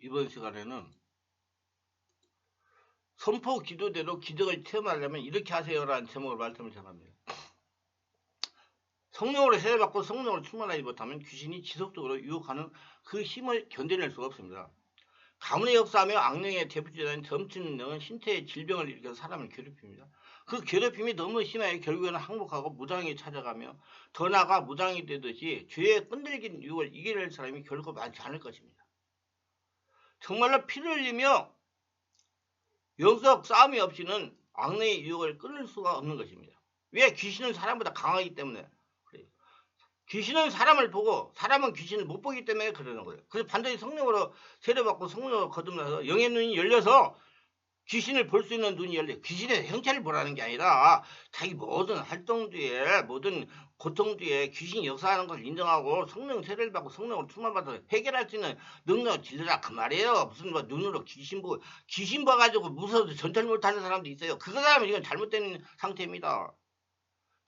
이번 시간에는 선포 기도대로 기적을 체험하려면 이렇게 하세요라는 제목을 말씀을 전합니다. 성령으로 세례받고 성령으로 충만하지 못하면 귀신이 지속적으로 유혹하는 그 힘을 견뎌낼 수가 없습니다. 가문의 역사하며 악령의 대표주자인 점치는 영은 신체의 질병을 일으켜서 사람을 괴롭힙니다. 그 괴롭힘이 너무 심하여 결국에는 항복하고 무당이 찾아가며 더 나아가 무당이 되듯이 죄에 끈들긴 유혹을 이겨낼 사람이 결코 많지 않을 것입니다. 정말로 피를 흘리며 영적 싸움이 없이는 악령의 유혹을 끊을 수가 없는 것입니다. 왜? 귀신은 사람보다 강하기 때문에 그래요. 귀신은 사람을 보고 사람은 귀신을 못 보기 때문에 그러는 거예요. 그래서 반드시 성령으로 세례받고 성령으로 거듭나서 영의 눈이 열려서 귀신을 볼 수 있는 눈이 열려. 귀신의 형체를 보라는 게 아니라 자기 모든 활동 뒤에 모든 고통 뒤에 귀신이 역사하는 것을 인정하고 성령 세례를 받고 성령으로 충만받아서 해결할 수 있는 능력을 길러라 그 말이에요. 무슨 뭐 눈으로 귀신 봐가지고 무서워서 전철 못하는 사람도 있어요. 그 사람은 이건 잘못된 상태입니다.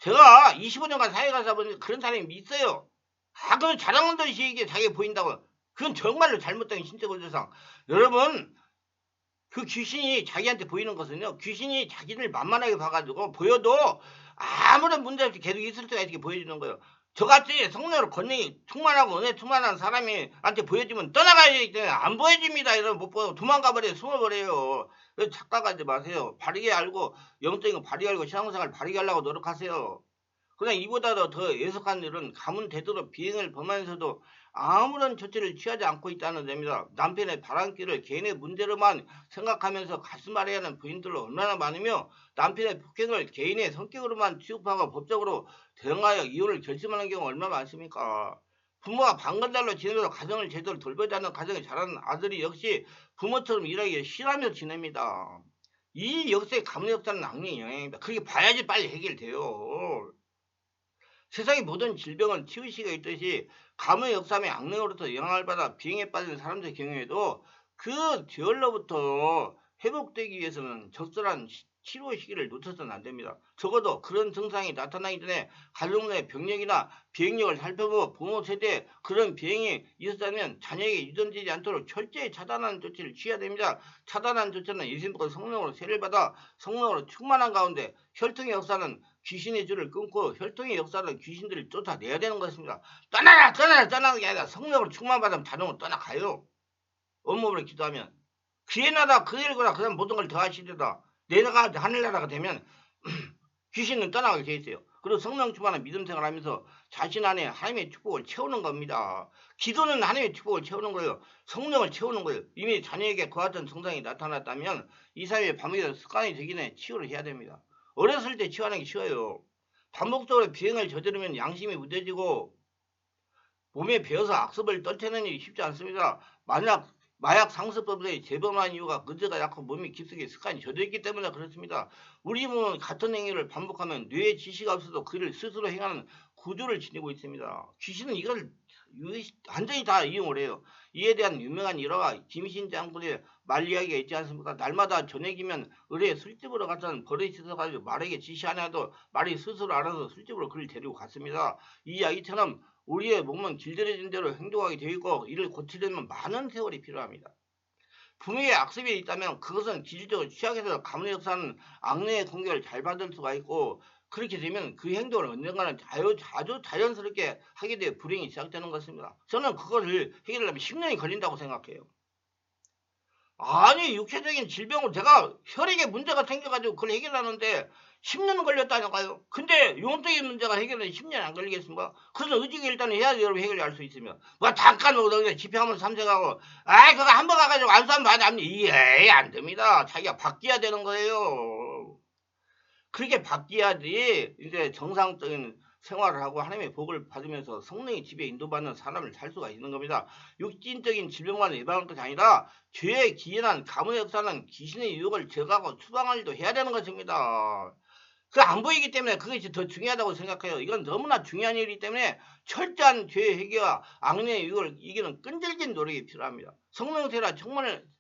제가 25년간 사회 가서 보니 그런 사람이 있어요. 그건 자랑한 듯이 이게 자기가 보인다고. 그건 정말로 잘못된 신체 고조상. 여러분 그 귀신이 자기한테 보이는 것은요. 귀신이 자기를 만만하게 봐가지고 보여도 아무런 문제 없이 계속 있을 때가 이렇게 보여주는 거예요. 저같이 성령으로 권능이 충만하고 은혜 충만한 사람이 한테 보여주면 떠나가야 되기 때문에 안 보여줍니다. 이러면 못 보고 도망가버려요. 숨어버려요. 그래서 착각하지 마세요. 바르게 알고 영적인 거 바르게 알고 신앙생활 바르게 하려고 노력하세요. 그냥 이보다도 더 예속한 일은 가문 대대로 비행을 범하면서도 아무런 조치를 취하지 않고 있다는 점입니다. 남편의 바람길을 개인의 문제로만 생각하면서 가슴앓이 하는 부인들로 얼마나 많으며 남편의 폭행을 개인의 성격으로만 취급하고 법적으로 대응하여 이혼을 결심하는 경우가 얼마나 많습니까? 부모가 방관달로 지내면서 가정을 제대로 돌보지 않는 가정에 자라는 아들이 역시 부모처럼 일하기 싫어하며 지냅니다. 이 역사의 가문 역사는 악령의 영향입니다. 그렇게 봐야지 빨리 해결돼요. 세상의 모든 질병은 치유시가 있듯이 가문의 역사며 악령으로부터 영향을 받아 비행에 빠지는 사람들의 경우에도 그 죄로부터 회복되기 위해서는 적절한 치료 시기를 놓쳐서는 안 됩니다. 적어도 그런 증상이 나타나기 전에 가족 내 병력이나 비행력을 살펴보고 부모 세대에 그런 비행이 있었다면 자녀에게 유전되지 않도록 철저히 차단하는 조치를 취해야 됩니다. 차단하는 조치는 예수님과 성령으로 세례를 받아 성령으로 충만한 가운데 혈통의 역사는 귀신의 줄을 끊고 혈통의 역사는 귀신들을 쫓아내야 되는 것입니다. 떠나는 게 아니라 성령으로 충만받으면 자동으로 떠나가요. 온몸으로 기도하면 그의 나라 그 일거나 그 다음 모든 걸 더하시리다. 내가 하늘나라가 되면 귀신은 떠나가게 돼 있어요. 그리고 성령 충만한 믿음 생활하면서 자신 안에 하나님의 축복을 채우는 겁니다. 기도는 하나님의 축복을 채우는 거예요. 성령을 채우는 거예요. 이미 자녀에게 그 같은 증상이 나타났다면 이 사회에 반복해서 습관이 되기 전에 치유를 해야 됩니다. 어렸을 때 치유하는 게 쉬워요. 반복적으로 비행을 저지르면 양심이 무뎌지고 몸에 배어서 악습을 떨쳐내는 일이 쉽지 않습니다. 만약 마약 상습범들이 재범한 이유가 근저가 약고 몸이 깊숙이 습관이 젖어있기 때문에 그렇습니다. 우리 몸은 같은 행위를 반복하면 뇌에 지시가 없어도 그를 스스로 행하는 구조를 지니고 있습니다. 귀신은 이걸 완전히 다 이용을 해요. 이에 대한 유명한 일화가 김신 장군의 말 이야기가 있지 않습니까? 날마다 저녁이면 의뢰 술집으로 갔다는 버릇이 있어가지고 말에게 지시 안 해도 말이 스스로 알아서 술집으로 그를 데리고 갔습니다. 이 이야기처럼 우리의 몸은 길들여진 대로 행동하게 되어 있고 이를 고치려면 많은 세월이 필요합니다. 부모의 악습이 있다면 그것은 기질적으로 취약해서 가문의 역사는 악령의 공격을 잘 받을 수가 있고 그렇게 되면 그 행동을 언젠가는 아주 자연스럽게 하게 되어 불행이 시작되는 것입니다. 저는 그것을 해결하려면 10년이 걸린다고 생각해요. 아니 육체적인 질병으로 제가 혈액에 문제가 생겨가지고 그걸 해결하는데 10년 걸렸다니까요. 근데 영적인 문제가 해결은 10년 안 걸리겠습니까? 그래서 의지가 일단 해야지 여러분 해결할 수 있으면. 뭐 잠깐 그냥 집회 한번 참석하고 그거 한 번 가가지고 안수하면 받으면 안 됩니다. 자기가 바뀌어야 되는 거예요. 그렇게 바뀌어야지 이제 정상적인 생활을 하고 하나님의 복을 받으면서 성령의 지배 인도받는 사람을 살 수가 있는 겁니다. 육신적인 질병만 예방할 것이 아니라 죄에 기인한 가문의 역사는 귀신의 유혹을 제거하고 추방할 일도 해야 되는 것입니다. 그 안 보이기 때문에 그것이 더 중요하다고 생각해요. 이건 너무나 중요한 일이기 때문에 철저한 죄 해결과 악령의 유혹을 이기는 끈질긴 노력이 필요합니다. 성령세라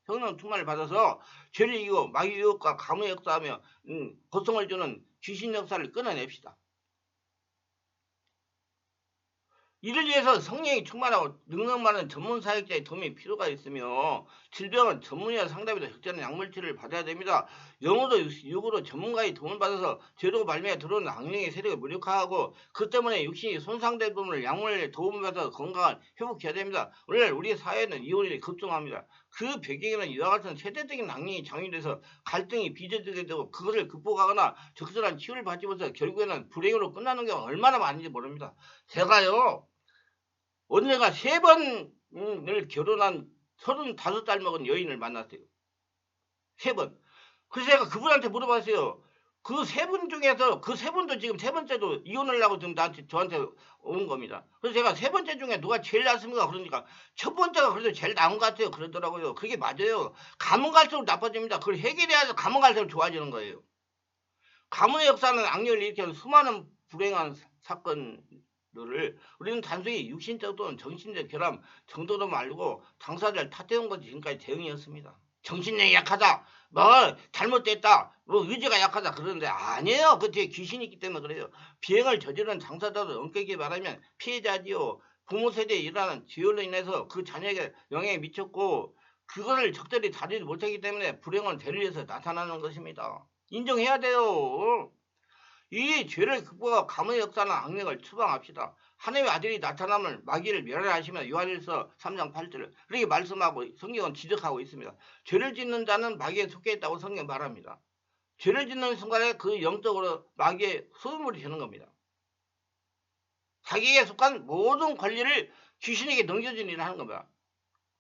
성령 충만을 받아서 죄를 이기고 마귀 유혹과 가문의 역사하며 고통을 주는 귀신 역사를 끊어냅시다. 이를 위해서 성령이 충만하고 능력 많은 전문 사역자의 도움이 필요가 있으며 질병은 전문의와 상담에도 적절한 약물치료를 받아야 됩니다. 영어도 육으로 전문가의 도움을 받아서 죄로 말미암아 들어오는 악령의 세력을 무력화하고 그 때문에 육신이 손상된 부분을 약물의 도움을 받아서 건강을 회복해야 됩니다. 오늘 우리 사회는 이혼율이 급증합니다. 그 배경에는 이와 같은 세대적인 악령이 장애돼서 갈등이 빚어지게 되고 그것을 극복하거나 적절한 치유를 받지 못해서 결국에는 불행으로 끝나는 경우가 얼마나 많은지 모릅니다. 제가요 언니가 3번을 결혼한 35살 먹은 여인을 만났어요. 3번. 그래서 제가 그분한테 물어봤어요. 그 3분 중에서 그 3분도 지금 3번째도 이혼을 하고 지금 저한테 온 겁니다. 그래서 제가 3번째 중에 누가 제일 낫습니까? 그러니까 첫 번째가 그래도 제일 나은 것 같아요. 그러더라고요. 그게 맞아요. 가면 갈수록 나빠집니다. 그걸 해결해야지 가면 갈수록 좋아지는 거예요. 가문의 역사는 악령을 일으키는 수많은 불행한 사건들을 우리는 단순히 육신적 또는 정신적 결함 정도로 말고 당사자를 탓해온 것이 지금까지 대응이었습니다. 정신력이 약하다, 뭐 잘못됐다, 뭐 의지가 약하다 그러는데 아니에요. 그 뒤에 귀신이 있기 때문에 그래요. 비행을 저지른 당사자도 엄격히 말하면 피해자지요. 부모 세대에 일어나는 지혈로 인해서 그 자녀에게 영향이 미쳤고 그거를 적절히 다루지 못하기 때문에 불행은 대를 위해서 나타나는 것입니다. 인정해야 돼요. 이 죄를 극복하고 가문의 역사는 악령을 추방합시다. 하나님의 아들이 나타남을 마귀를 멸하시며 요한일서 3장 8절을 그렇게 말씀하고 성경은 지적하고 있습니다. 죄를 짓는 자는 마귀에 속해 있다고 성경 말합니다. 죄를 짓는 순간에 그 영적으로 마귀의 소유물이 되는 겁니다. 자기에게 속한 모든 권리를 귀신에게 넘겨주는 일을 하는 겁니다.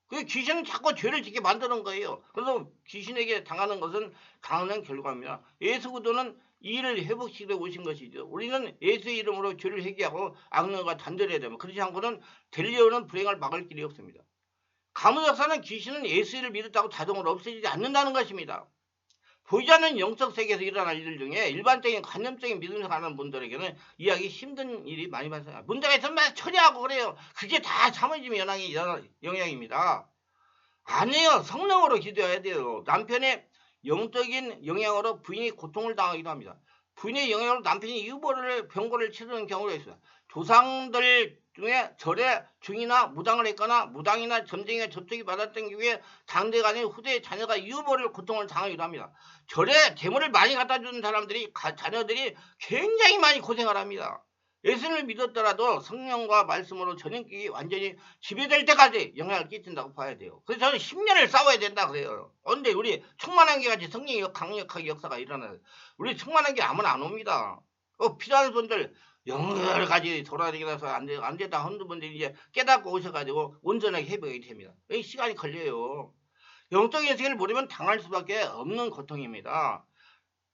그 귀신은 자꾸 죄를 짓게 만드는 거예요. 그래서 귀신에게 당하는 것은 당하는 결과입니다. 예수 그리스도는 이를 회복시켜 오신 것이죠. 우리는 예수의 이름으로 죄를 회개하고 악령과 단절해야 됩니다. 그렇지 않고는 들려오는 불행을 막을 길이 없습니다. 가문 역사는 귀신은 예수를 믿었다고 자동으로 없어지지 않는다는 것입니다. 보이지 않는 영적 세계에서 일어날 일들 중에 일반적인 관념적인 믿음을 가는 분들에게는 이해하기 힘든 일이 많이 발생합니다. 문제가 있으면 처리하고 그래요. 그게 다 참으심의 영향입니다. 아니에요. 성령으로 기도해야 돼요. 남편의 영적인 영향으로 부인이 고통을 당하기도 합니다. 부인의 영향으로 남편이 유보를 병고를 치르는 경우가 있어요. 조상들 중에 절에 중이나 무당을 했거나 무당이나 점쟁이가 접촉이 받았던 경우에 장대간의 후대 자녀가 유보를 고통을 당하기도 합니다. 절에 재물을 많이 갖다 주는 사람들이 자녀들이 굉장히 많이 고생을 합니다. 예수님을 믿었더라도 성령과 말씀으로 전인격이 완전히 지배될 때까지 영향을 끼친다고 봐야 돼요. 그래서 저는 10년을 싸워야 된다 그래요. 그런데 우리 충만한 게 같이 성령이 강력하게 역사가 일어나요. 우리 충만한 게 아무나 안 옵니다. 필요한 분들 여러 가지 돌아다니면서 안 되다 한두 분들이 이제 깨닫고 오셔가지고 온전하게 회복이 됩니다. 시간이 걸려요. 영적인 세계를 모르면 당할 수밖에 없는 고통입니다.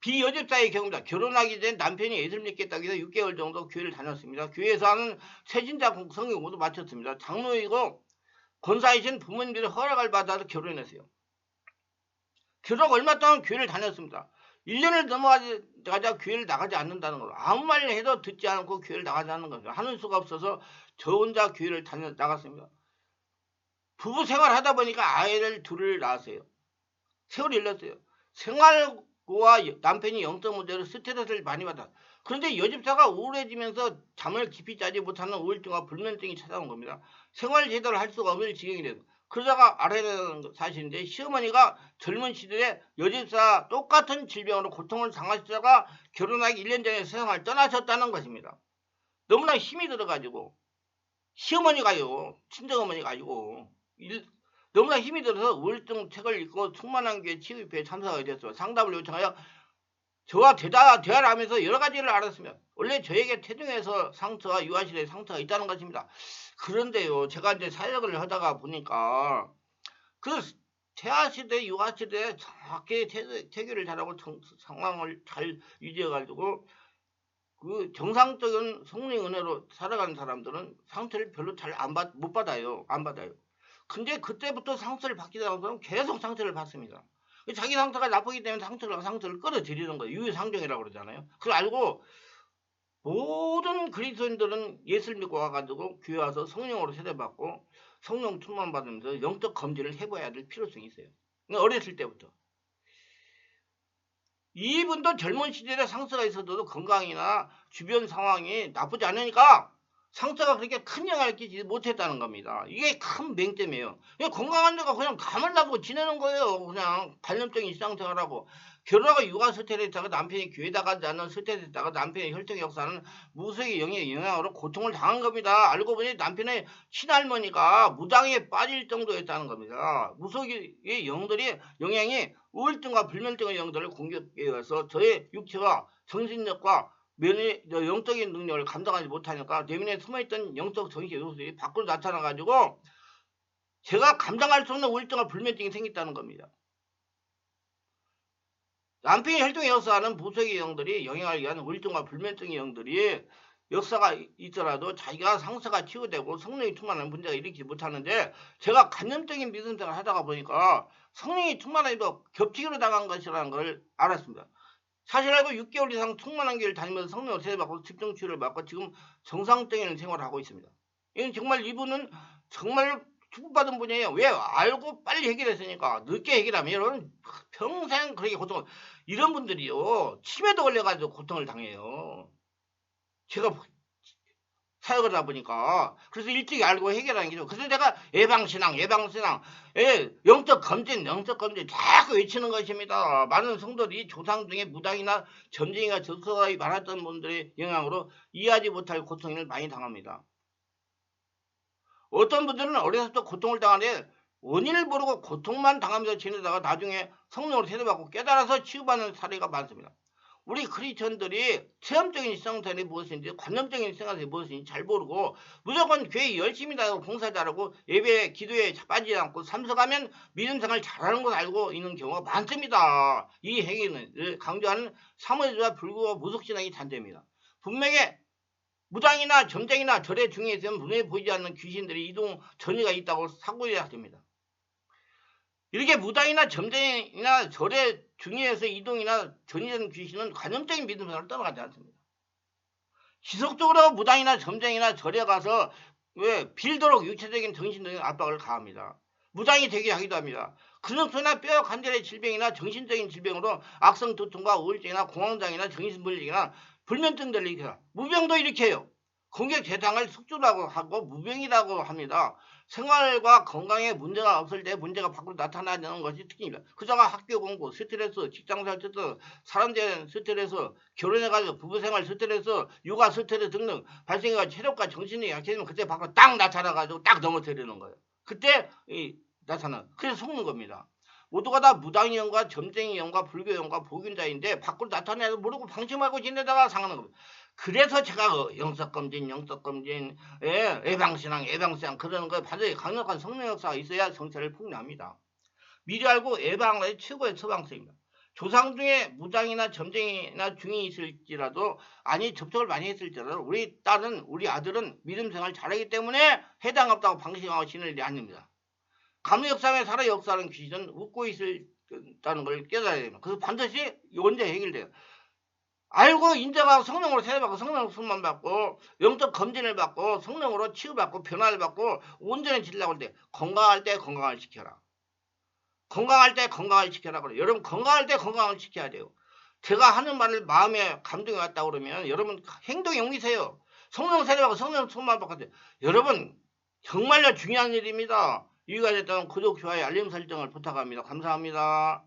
비여집사의 경우입니다. 결혼하기 전 남편이 예수를 믿겠다고 해서 6개월 정도 교회를 다녔습니다. 교회에서 하는 세진자 성경 모두 마쳤습니다. 장로이고 권사이신 부모님들의 허락을 받아서 결혼했어요. 결혼 얼마 동안 교회를 다녔습니다. 1년을 넘어가자 교회를 나가지 않는다는 거죠. 아무 말 해도 듣지 않고 교회를 나가지 않는 거죠. 하는 수가 없어서 저 혼자 교회를 나갔습니다. 부부 생활하다 보니까 아이를 둘을 낳았어요. 세월이 흘렀어요. 생활과 남편이 영적 문제로 스트레스를 많이 받아. 그런데 여집사가 우울해지면서 잠을 깊이 자지 못하는 우울증과 불면증이 찾아온 겁니다. 생활 제대로 할 수가 없는 지경이 돼서. 그러다가 알아야 되는 사실인데 시어머니가 젊은 시절에 여집사 똑같은 질병으로 고통을 당하시다가 결혼하기 1년 전에 세상을 떠나셨다는 것입니다. 너무나 힘이 들어가지고 시어머니가요. 친정어머니가 아니고 너무나 힘이 들어서 우울증 책을 읽고 충만한 교회 치유회에 참석하게 됐어요. 상담을 요청하여 저와 대화를 하면서 여러 가지를 알았으면 원래 저에게 태중에서 상처와 유아실에 상처가 있다는 것입니다. 그런데요, 제가 이제 사역을 하다가 보니까 그 태아시대, 유아시대에 정확히 태교를 잘하고 상황을 잘 유지해가지고 그 정상적인 성령 은혜로 살아가는 사람들은 상처를 별로 잘 못 받아요. 안 받아요. 근데 그때부터 상처를 받게 되는 사람은 계속 상처를 받습니다. 자기 상처가 나쁘기 때문에 상처를 끌어들이는 거예요. 유유상종이라고 그러잖아요. 그걸 알고 모든 그리스도인들은 예수를 믿고 와가지고 교회 와서 성령으로 세례받고 성령 충만 받으면서 영적 검진을 해봐야 될 필요성이 있어요. 어렸을 때부터. 이분도 젊은 시절에 상처가 있어도 건강이나 주변 상황이 나쁘지 않으니까 상처가 그렇게 큰 영향을 끼치지 못했다는 겁니다. 이게 큰 맹점이에요. 건강한 데가 그냥 가만 놔두고 지내는 거예요. 그냥 관념적인 일상생활하고 결혼하고 육아 스트레스다가 남편이 교회다 가지 않는 스트레스다가 남편의 혈통 역사는 무속의 영향으로 고통을 당한 겁니다. 알고 보니 남편의 친할머니가 무당에 빠질 정도였다는 겁니다. 무속의 영향이 우울증과 불면증의 영들을 공격해서 저의 육체와 정신력과 영적인 능력을 감당하지 못하니까 내면에 숨어있던 영적 정신 요소들이 밖으로 나타나가지고 제가 감당할 수 없는 우울증과 불면증이 생겼다는 겁니다. 남편의 혈통의 역사는 부속의 영들이 영향을 위한 우울증과 불면증의 영들이 역사가 있더라도 자기가 상처가 치유되고 성령이 충만한 문제가 일으키지 못하는데 제가 간념적인 믿음생활을 하다가 보니까 성령이 충만해도 겹치기로 당한 것이라는 걸 알았습니다. 사실 알고 6개월 이상 충만한 교회를 다니면서 성령을 세례받고 집중치유를 받고 지금 정상적인 생활을 하고 있습니다. 이건 정말 이분은 정말 축복받은 분이에요. 왜? 알고 빨리 해결했으니까. 늦게 해결하면 여러분 평생 그렇게 고통을 이런 분들이요. 치매도 걸려가지고 고통을 당해요. 제가 사역을 하다 보니까 그래서 일찍 알고 해결하는 게죠. 그래서 내가 예방신앙 영적 검진 자꾸 외치는 것입니다. 많은 성도들이 조상 중에 무당이나 점쟁이가 적서가 많았던 분들의 영향으로 이해하지 못할 고통을 많이 당합니다. 어떤 분들은 어려서부터 고통을 당하는데 원인을 모르고 고통만 당하면서 지내다가 나중에 성령으로 세례받고 깨달아서 치유받는 사례가 많습니다. 우리 크리스천들이 체험적인 신앙생활이 무엇인지 관념적인 신앙생활이 무엇인지 잘 모르고 무조건 교회 열심히 다니고 봉사 잘하고 예배 기도에 빠지지 않고 참석하면 믿음생활 잘하는 걸 알고 있는 경우가 많습니다. 이 행위는 강조하는 사모예주와 불교와 무속신앙이 잔재입니다. 분명히 무당이나 점쟁이나 절의 중에 있으면 눈에 보이지 않는 귀신들이 이동 전이가 있다고 사고해야 됩니다. 이렇게 무당이나 점쟁이나 절의 중에서 이동이나 전이되는 귀신은 관념적인 믿음생활을 떠나가지 않습니다. 지속적으로 무당이나 점쟁이나 절에 가서 왜 빌도록 육체적인 정신적인 압박을 가합니다. 무당이 되게 하기도 합니다. 근육소나 뼈 관절의 질병이나 정신적인 질병으로 악성 두통과 우울증이나 공황장애나 정신분리나 불면증들을 일으켜요. 무병도 일으켜요. 공격 대상을 숙주라고 하고 무병이라고 합니다. 생활과 건강에 문제가 없을 때 문제가 밖으로 나타나는 것이 특징입니다. 그자가 학교 공부, 스트레스, 직장생활 스트레스, 사람들 스트레스, 결혼해가지고 부부생활 스트레스, 육아 스트레스 등등 발생해가 체력과 정신이 약해지면 그때 밖으로 딱 나타나가지고 딱 넘어뜨리는 거예요. 그때 나타나. 그래서 속는 겁니다. 모두가 다 무당의 영과 점쟁이 영과 불교 영과 복균자인데 밖으로 나타나도 모르고 방심하고 지내다가 상하는 겁니다. 그래서 제가 영적검진, 예방신앙 그러는 거 반드시 강력한 성령 역사가 있어야 정체를 폭로합니다. 미리 알고 예방의 최고의 처방서입니다. 조상 중에 무당이나 점쟁이나 중이 있을지라도 아니 접촉을 많이 했을지라도 우리 딸은 우리 아들은 믿음생활 잘하기 때문에 해당 없다고 방심하고 지낼 일이 아닙니다. 가문 역사에 살아 역사하는 귀신은 웃고 있다는 걸 깨달아야 됩니다. 그래서 반드시 언제 해결돼요. 알고 인정하고 성령으로 세례받고 성령 수만 받고 영적 검진을 받고 성령으로 치유받고 변화를 받고 온전히 지려고 할 때 건강할 때 건강을 지켜라. 건강할 때 건강을 지켜라. 그래. 여러분 건강할 때 건강을 지켜야 돼요. 제가 하는 말을 마음에 감동이 왔다 그러면 여러분 행동에 옮기세요. 성령 세례받고 성령 수만 받고 여러분 정말로 중요한 일입니다. 유익가 됐다면 구독, 좋아요, 알림 설정을 부탁합니다. 감사합니다.